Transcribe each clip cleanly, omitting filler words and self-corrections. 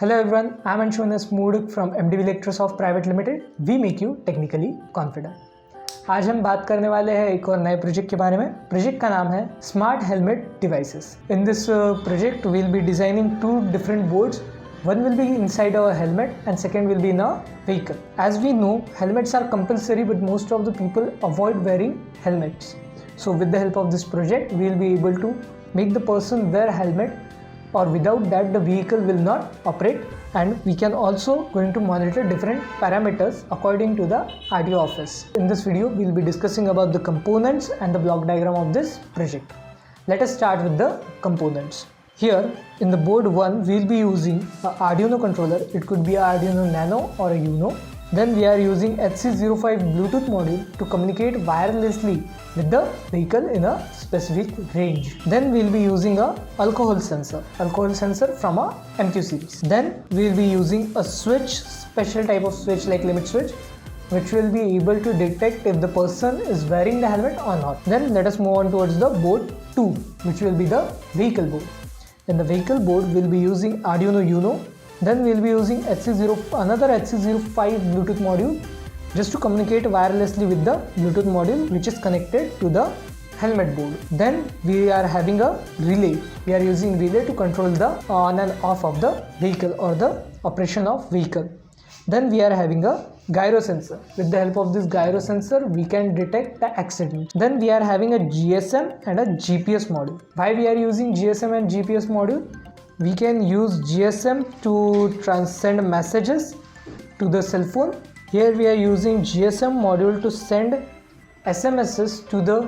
Hello everyone, I am Anshumanas Mooduk from MDV Electrosoft Private Limited. We make you technically confident. आज हम बात करने वाले हैं एक और नए प्रोजेक्ट के बारे में. प्रोजेक्ट का नाम है smart helmet devices. In this project we will be designing two different boards. One will be inside our helmet and second will be in a vehicle. As we know, helmets are compulsory but most of the people avoid wearing helmets. So with the help of this project, we will be able to make the person wear helmet, or without that the vehicle will not operate, and we can also going to monitor different parameters according to the RTO office. In this video, we will be discussing about the components and the block diagram of this project. Let us start with the components. Here in the board 1 we will be using a Arduino controller. It could be a Arduino Nano or a Uno. Then we are using HC05 Bluetooth module to communicate wirelessly with the vehicle in a specific range. Then we will be using a alcohol sensor from a MQ series. Then we will be using a switch, special type of switch like limit switch, which will be able to detect if the person is wearing the helmet or not. Then let us move on towards the board 2, which will be the vehicle board. In the vehicle board, we will be using Arduino Uno. Then we will be using another HC05 Bluetooth module just to communicate wirelessly with the Bluetooth module which is connected to the helmet board. Then we are having a relay. We are using relay to control the on and off of the vehicle or the operation of vehicle. Then we are having a gyro sensor. With the help of this gyro sensor, we can detect the accident. Then we are having a GSM and a GPS module. Why we are using GSM and GPS module? We can use GSM to send messages to the cell phone. Here we are using GSM module to send SMSs to the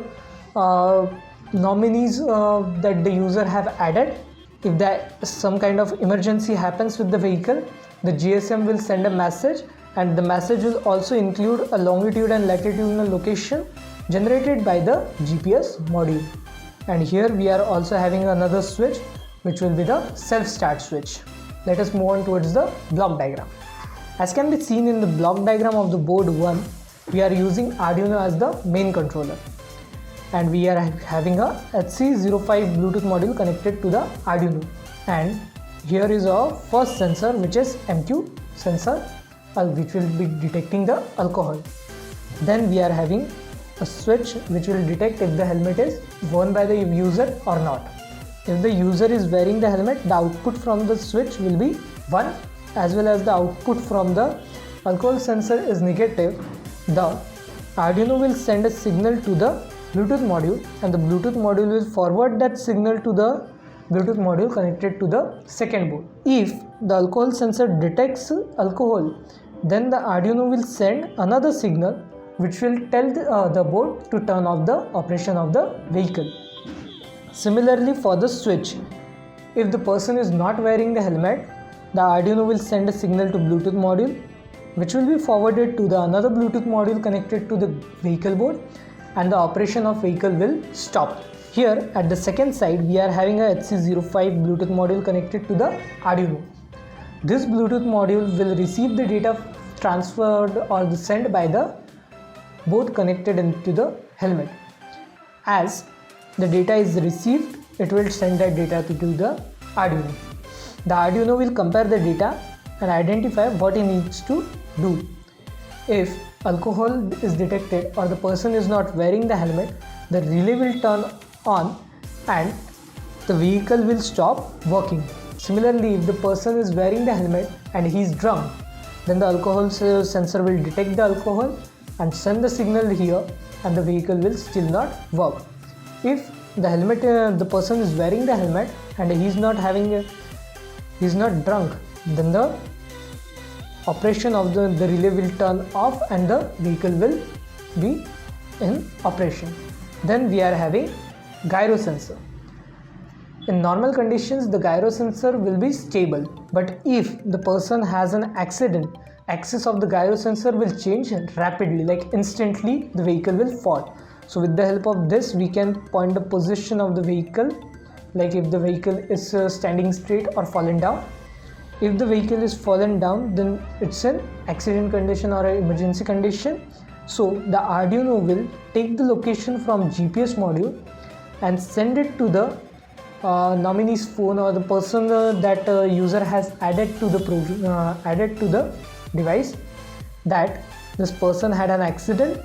nominees that the user have added. If some kind of emergency happens with the vehicle, the GSM will send a message, and the message will also include a longitude and latitudinal location generated by the GPS module. And here we are also having another switch, which will be the self-start switch. Let us move on towards the block diagram. As can be seen in the block diagram of the board 1, we are using Arduino as the main controller, and we are having a HC05 Bluetooth module connected to the Arduino. And here is our first sensor, which is MQ sensor, which will be detecting the alcohol. Then we are having a switch which will detect if the helmet is worn by the user or not. If the user is wearing the helmet, the output from the switch will be 1, as well as the output from the alcohol sensor is negative. The Arduino will send a signal to the Bluetooth module, and the Bluetooth module will forward that signal to the Bluetooth module connected to the second board. If the alcohol sensor detects alcohol, then the Arduino will send another signal which will tell the board to turn off the operation of the vehicle. Similarly for the switch, if the person is not wearing the helmet, the Arduino will send a signal to Bluetooth module which will be forwarded to the another Bluetooth module connected to the vehicle board, and the operation of vehicle will stop. Here at the second side, we are having a HC05 Bluetooth module connected to the Arduino. This Bluetooth module will receive the data transferred or sent by the board connected into the helmet. As the data is received, it will send that data to the Arduino. The Arduino will compare the data and identify what it needs to do. If alcohol is detected or the person is not wearing the helmet, the relay will turn on and the vehicle will stop working. Similarly, if the person is wearing the helmet and he is drunk, then the alcohol sensor will detect the alcohol and send the signal here, and the vehicle will still not work. If the person is wearing the helmet and he is not drunk, then the operation of the relay will turn off and the vehicle will be in operation. Then we are having gyro sensor. In normal conditions, the gyro sensor will be stable, but if the person has an accident, axis of the gyro sensor will change rapidly, like instantly the vehicle will fall. So with the help of this, we can point the position of the vehicle, like if the vehicle is standing straight or fallen down. If the vehicle is fallen down, then it's an accident condition or an emergency condition. So the Arduino will take the location from GPS module and send it to the nominee's phone or the person that user has added to the device that this person had an accident,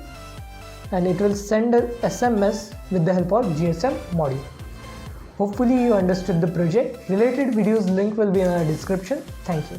and it will send a SMS with the help of GSM module. Hopefully you understood the project. Related videos link will be in our description. Thank you.